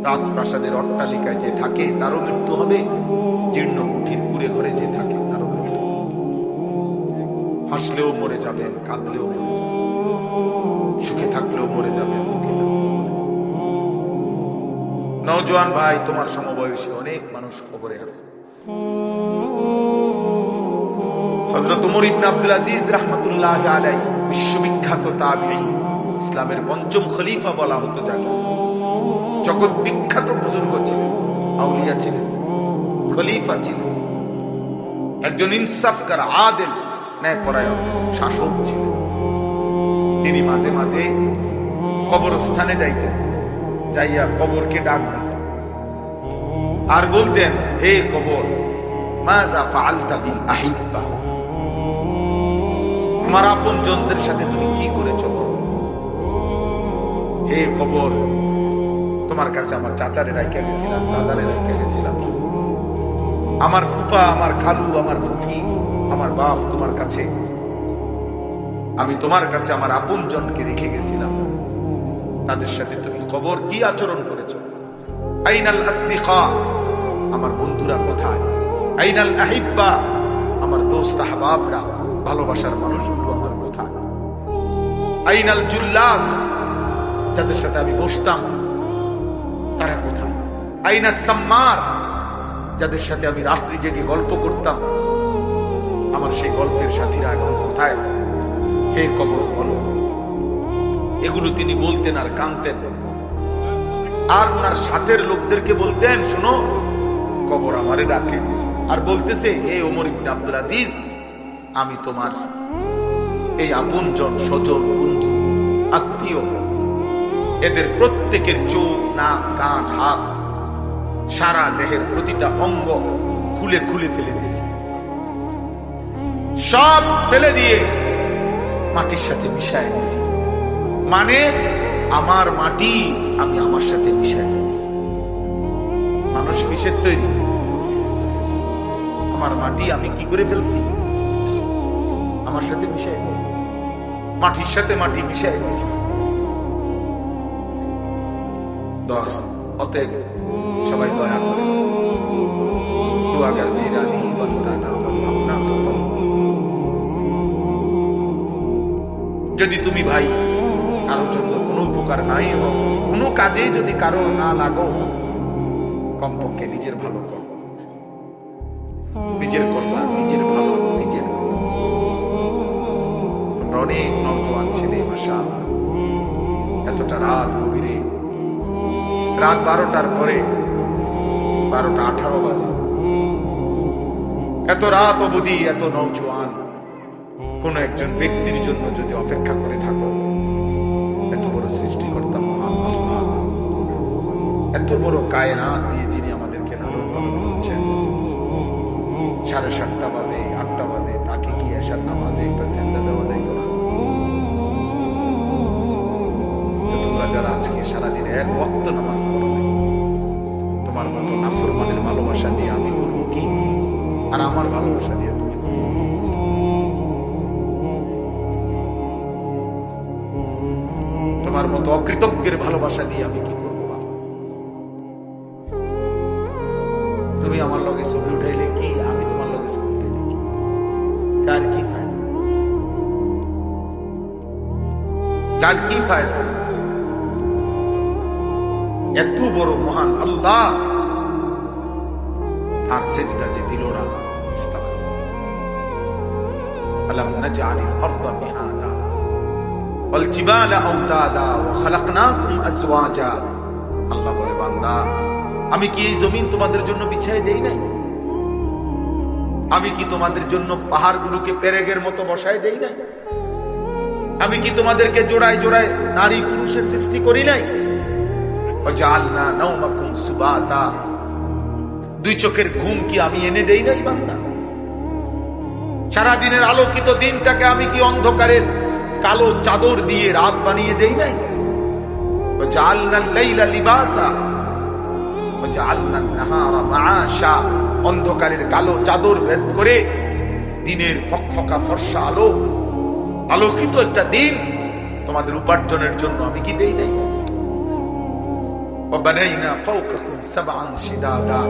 রাজপ্রাসাদের অট্টালিকায় যে থাকে তারও মৃত্যু হবে, জীর্ণ কুঠির কুড়ে ঘরে যে থাকে তারও মৃত্যু। হাসলেও মরে যাবেন, কাঁদলেও মরে যাবেন, সুখে থাকলেও মরে যাবেন, দুঃখে থাকলেও মরে যাবেন। নওজোয়ান ভাই, তোমার সমবয়সী অনেক মানুষ কবরে আছে। হযরত ওমর ইবনে আব্দুল আজিজ রাহমাতুল্লাহি আলাইহি, বিশ্ববিখ্যাত তাবিঈ, ইসলামের পঞ্চম খলিফা বলা হতো যাকে, জগৎ বিখ্যাত বুজুর্গ ছিলেন, আউলিয়া ছিলেন, খলিফা ছিলেন, একজন ইনসাফকার, আদেল, ন্যায়পরায়ণ শাসক ছিলেন। তিনি মাঝে মাঝে কবরস্থানে যাইতেন, যাইয়া কবরকে ডাক দিতেন আর বলতেন, হে কবর, মাযা ফাআলতা বিল আহিব্বা, আমার আপনজনদের সাথে তুমি কি করেছো? হে কবর, তোমার কাছে আমার চাচারে রাইখা গেছিলাম, দাদারে রাইখা গেছিলাম, আমার ফুফা, আমার খালু, আমার ফুফি, আমার বাপ তোমার কাছে, আমি তোমার কাছে আমার আপনজনকে রেখে গেছিলাম, তাদের সাথে তুমি কবর কি আচরণ করেছো? আইনাল আসদিকা, আমার বন্ধুরা কোথায়? আইনাল আহিব্বা, আমার দোস্ত আহবাবরা, ভালোবাসার মানুষগুলো আমার কোথায়? আইনাল জুল্লাস, যাদের সাথে আমি বসতাম তারা কোথায়? আইনা সাম্মার, যাদের সাথে আমি রাত্রি জেগে গল্প করতাম, আমার সেই গল্পের সাথীরা এখন কোথায়? হে কবর বলো। এগুলো তিনি বলতেন আর কাঁদতেন। আর ওনার সাথের লোকদেরকে বলতেন, শোনো, কবর আমারে ডাকে, আর বলতেছে, হে ওমর ইবনে আব্দুল আজিজ, আমি তোমার এই আপনজন, স্বজন, বন্ধু, আত্মীয়, এদের প্রত্যেকের চোখ, নাক, কান, হাত, সারা দেহের প্রতিটা অঙ্গ খুলে খুলে ফেলে দিছি, সব ফেলে দিয়ে মাটির সাথে মিশায় দিছি। মানে আমার মাটি আমি আমার সাথে মিশায় ফেলেছি। মানুষ কিসের তৈরি? আমার মাটি আমি কি করে ফেলছি? আমার সাথে মিশায় দিছি, মাটির সাথে মাটি মিশায় দিছি। অতএব সবাই দয়া করে তো আগার মেয়েরা নেই বলতা না বললাম না তো, যদি তুমি ভাই কারোর জন্য কোনো উপকার নাই হোক, কোনো কাজে যদি কারো না লাগো, কমপক্ষে নিজের ভালো কর, নিজের কল্যাণ, নিজের ভালো, নিজের। অনেক নওজোয়ান ছেলে, মাশাআল্লাহ, এতটা রাত গভীরে, রাত 12টার পরে, 12:18 বাজে, এত রাত অবধি এত নওজোয়ান কোন একজন ব্যক্তির জন্য যদি অপেক্ষা করে থাকো, এত বড় সৃষ্টিকর্তা মহান আল্লাহ, এত বড় কায়নাত দিয়ে যিনি আমাদেরকে লালন পালন করছেন, 7:30 বাজে, 8টা বাজে, তাকে কি এশার নামাজে একটা সিজদা দেওয়া যাইতো না? তোমরা যারা আজকে সারাদিন এক ওয়াক্ত নামাজ পড়ো, তোমার মতো নাফরমানের ভালোবাসা দিয়ে আমি করবো কি, আর আমার ভালোবাসা দিয়ে তুমি তোমার মতো অকৃতজ্ঞের ভালোবাসা দিয়ে আমি কি করবো? বাবা, তুমি আমার লগে ছবি উঠাইলে কি, আমি তোমার লগে ছবি উঠাইলে কি, কার কি ফায়দা? কার কি ফায়দা? এত বড় মহান আল্লাহ তার সেজদা যে দিল না, আলাম নাজআলিল আরদা মিহাদা ওয়াল জিবালা আওতাদা ওয়া খালাকনাকুম আজওয়াজা। আল্লাহ বলে, বান্দা, আমি কি এই জমিন তোমাদের জন্য বিছায় দেই নাই? আমি কি তোমাদের জন্য পাহাড়গুলোকে পেরেকের মতো বসায় দেই নাই? আমি কি তোমাদেরকে জোড়ায় জোড়ায় নারী পুরুষের সৃষ্টি করি নাই? ওয়াজআলনা নাওমাকুম সুবাতা, দুই চোখের ঘুম কি আমি এনে দেই নাই বান্দা? সারা দিনের আলোকিত দিনটাকে আমি কি অন্ধকারের কালো চাদর দিয়ে রাত বানিয়ে দেই নাই? ওয়াজআলনাল লাইলা লিবাসা ওয়াজআলনান নাহারা মাআশা, অন্ধকারের কালো চাদর ভেদ করে দিনের ফকফকা ফর্সা আলো, আলোকিত একটা দিন তোমাদের উপার্জনের জন্য আমি কি দেই নাই? وبنينا فوقكم سبعا شدادا